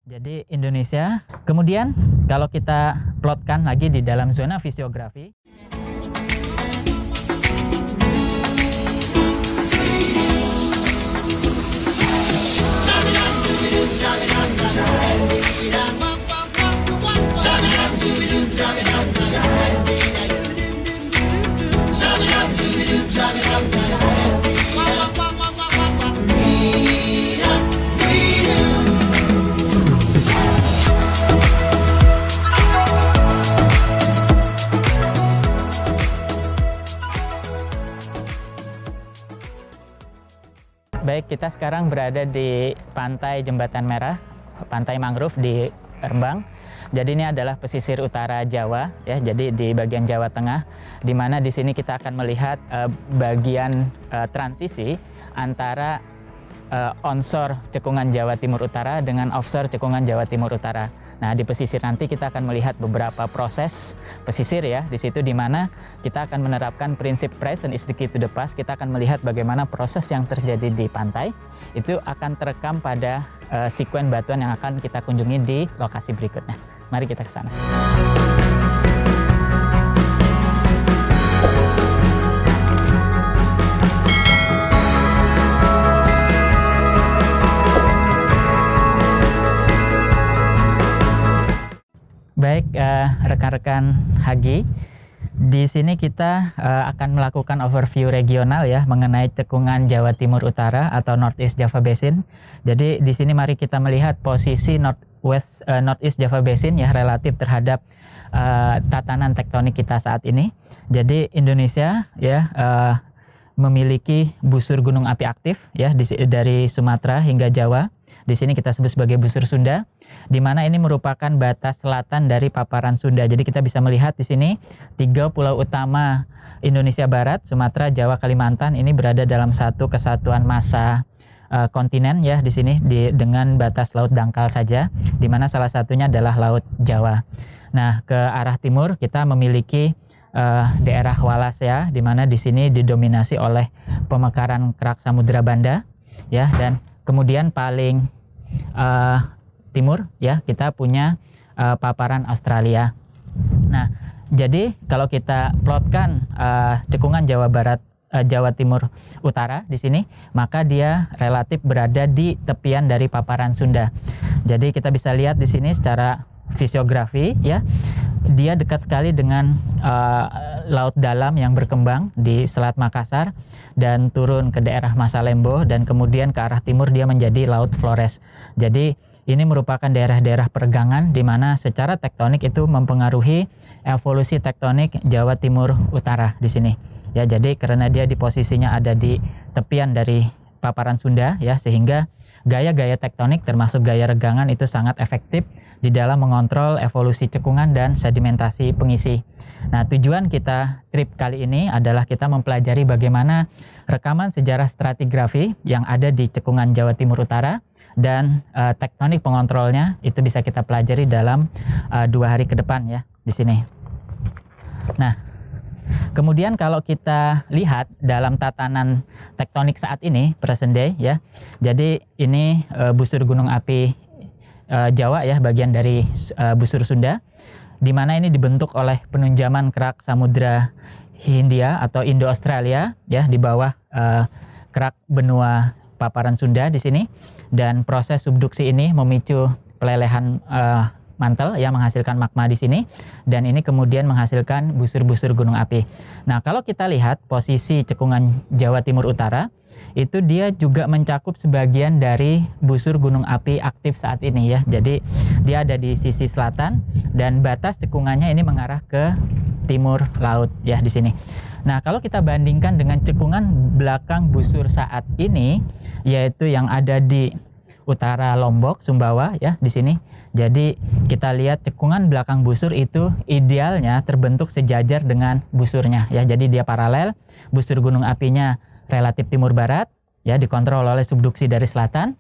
Jadi Indonesia, kemudian kalau kita plotkan lagi di dalam zona fisiografi, baik, kita sekarang berada di pantai Jembatan Merah, pantai mangrove di Rembang. Jadi ini adalah pesisir utara Jawa, ya. Jadi di bagian Jawa Tengah, di mana di sini kita akan melihat bagian transisi antara onshore cekungan Jawa Timur Utara dengan offshore cekungan Jawa Timur Utara. Nah, di pesisir nanti kita akan melihat beberapa proses pesisir, ya. Di situ di mana kita akan menerapkan prinsip present is the key to the past. Kita akan melihat bagaimana proses yang terjadi di pantai itu akan terekam pada sekuen batuan yang akan kita kunjungi di lokasi berikutnya. Mari kita ke sana. Baik, rekan-rekan Hagi, di sini kita akan melakukan overview regional, ya, mengenai cekungan Jawa Timur Utara atau Northeast Java Basin. Jadi di sini mari kita melihat posisi Northeast Java Basin, ya, relatif terhadap tatanan tektonik kita saat ini. Jadi Indonesia, ya, memiliki busur gunung api aktif, ya, dari Sumatera hingga Jawa. Di sini kita sebut sebagai busur Sunda, di mana ini merupakan batas selatan dari paparan Sunda. Jadi kita bisa melihat di sini 3 pulau utama Indonesia Barat, Sumatera, Jawa, Kalimantan ini berada dalam satu kesatuan massa kontinen, ya, di sini dengan batas laut dangkal saja, di mana salah satunya adalah Laut Jawa. Nah, ke arah timur kita memiliki daerah Walas, ya, di mana di sini didominasi oleh pemekaran kerak Samudra Banda, ya, dan kemudian paling timur, ya, kita punya paparan Australia. Nah, jadi kalau kita plotkan cekungan Jawa Barat, Jawa Timur Utara di sini, maka dia relatif berada di tepian dari paparan Sunda. Jadi kita bisa lihat di sini secara fisiografi, ya, dia dekat sekali dengan laut dalam yang berkembang di Selat Makassar dan turun ke daerah Masalembo, dan kemudian ke arah timur dia menjadi Laut Flores. Jadi ini merupakan daerah-daerah peregangan di mana secara tektonik itu mempengaruhi evolusi tektonik Jawa Timur Utara di sini. Ya, jadi karena dia di posisinya ada di tepian dari paparan Sunda, ya, sehingga gaya-gaya tektonik termasuk gaya regangan itu sangat efektif di dalam mengontrol evolusi cekungan dan sedimentasi pengisi. Nah, tujuan kita trip kali ini adalah kita mempelajari bagaimana rekaman sejarah stratigrafi yang ada di cekungan Jawa Timur Utara dan tektonik pengontrolnya itu bisa kita pelajari dalam 2 hari ke depan, ya, di sini. Nah, kemudian kalau kita lihat dalam tatanan tektonik saat ini, present day, ya. Jadi ini busur gunung api Jawa, ya, bagian dari busur Sunda, di mana ini dibentuk oleh penunjaman kerak Samudra Hindia atau Indo-Australia, ya, di bawah kerak benua paparan Sunda di sini, dan proses subduksi ini memicu pelelehan mantel yang menghasilkan magma di sini, dan ini kemudian menghasilkan busur-busur gunung api. Nah, kalau kita lihat posisi cekungan Jawa Timur Utara, itu dia juga mencakup sebagian dari busur gunung api aktif saat ini, ya. Jadi dia ada di sisi selatan dan batas cekungannya ini mengarah ke timur laut, ya, di sini. Nah, kalau kita bandingkan dengan cekungan belakang busur saat ini, yaitu yang ada di utara Lombok, Sumbawa, ya, di sini. Jadi kita lihat cekungan belakang busur itu idealnya terbentuk sejajar dengan busurnya, ya. Jadi dia paralel, busur gunung apinya relatif timur barat, ya, dikontrol oleh subduksi dari selatan.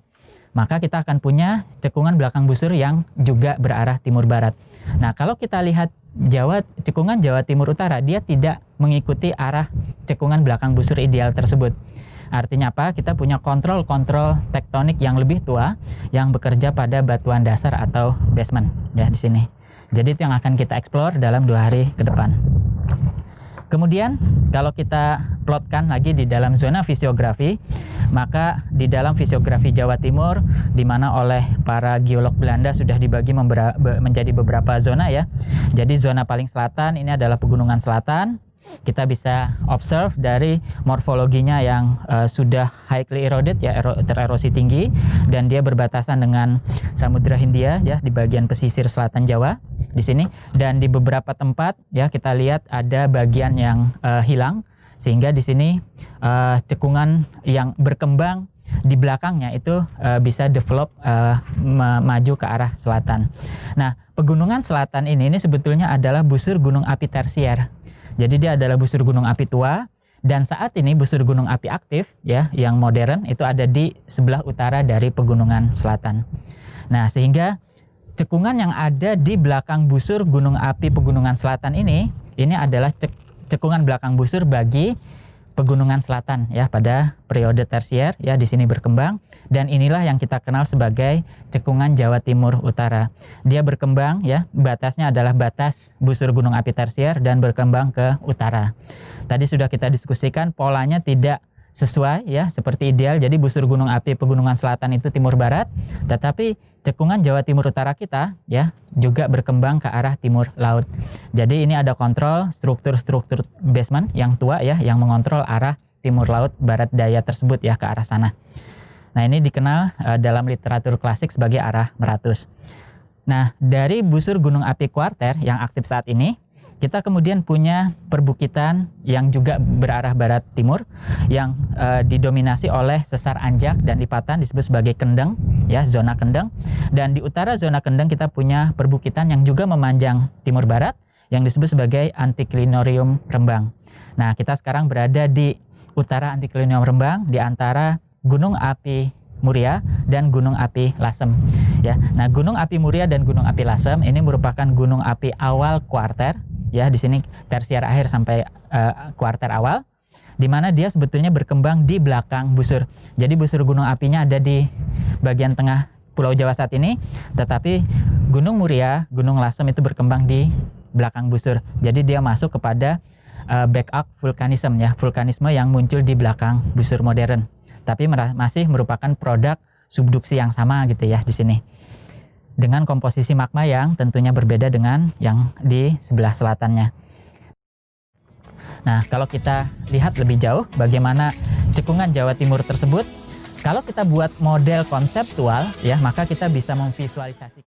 Maka kita akan punya cekungan belakang busur yang juga berarah timur barat. Nah, kalau kita lihat cekungan Jawa Timur Utara, dia tidak mengikuti arah cekungan belakang busur ideal tersebut. Artinya apa? Kita punya kontrol-kontrol tektonik yang lebih tua yang bekerja pada batuan dasar atau basement ya di sini. Jadi itu yang akan kita explore dalam 2 hari ke depan. Kemudian kalau kita plotkan lagi di dalam zona fisiografi, maka di dalam fisiografi Jawa Timur, di mana oleh para geolog Belanda sudah dibagi menjadi beberapa zona ya. Jadi zona paling selatan ini adalah Pegunungan Selatan. Kita bisa observe dari morfologinya yang sudah highly eroded ya, tererosi tinggi, dan dia berbatasan dengan Samudra Hindia ya di bagian pesisir selatan Jawa di sini, dan di beberapa tempat ya kita lihat ada bagian yang hilang, sehingga di sini cekungan yang berkembang di belakangnya itu bisa develop maju ke arah selatan. Nah, Pegunungan Selatan ini sebetulnya adalah busur gunung api tersier. Jadi dia adalah busur gunung api tua, dan saat ini busur gunung api aktif ya yang modern itu ada di sebelah utara dari Pegunungan Selatan. Nah, sehingga cekungan yang ada di belakang busur gunung api Pegunungan Selatan ini adalah cekungan belakang busur bagi Pegunungan Selatan ya pada periode tersier ya di sini berkembang, dan inilah yang kita kenal sebagai cekungan Jawa Timur Utara. Dia berkembang ya, batasnya adalah batas busur gunung api tersier dan berkembang ke utara. Tadi sudah kita diskusikan polanya tidak sesuai ya seperti ideal. Jadi busur gunung api Pegunungan Selatan itu timur barat, tetapi cekungan Jawa Timur Utara kita ya juga berkembang ke arah timur laut. Jadi ini ada kontrol struktur-struktur basement yang tua ya yang mengontrol arah timur laut barat daya tersebut ya ke arah sana. Nah, ini dikenal dalam literatur klasik sebagai arah meratus. Nah, dari busur gunung api kuarter yang aktif saat ini, kita kemudian punya perbukitan yang juga berarah barat timur yang didominasi oleh sesar anjak dan lipatan disebut sebagai kendeng ya, zona kendeng. Dan di utara zona kendeng kita punya perbukitan yang juga memanjang timur barat yang disebut sebagai Anticlinorium Rembang. Nah, kita sekarang berada di utara Anticlinorium Rembang di antara Gunung Api Muria dan Gunung Api Lasem ya. Nah, Gunung Api Muria dan Gunung Api Lasem ini merupakan gunung api awal kuarter ya, di sini tersier akhir sampai kuarter awal, di mana dia sebetulnya berkembang di belakang busur. Jadi busur gunung apinya ada di bagian tengah Pulau Jawa saat ini, tetapi Gunung Muria, Gunung Lasem itu berkembang di belakang busur. Jadi dia masuk kepada backup vulkanisme ya, vulkanisme yang muncul di belakang busur modern. Tapi masih merupakan produk subduksi yang sama gitu ya di sini. Dengan komposisi magma yang tentunya berbeda dengan yang di sebelah selatannya. Nah, kalau kita lihat lebih jauh bagaimana cekungan Jawa Timur tersebut, kalau kita buat model konseptual ya, maka kita bisa memvisualisasikan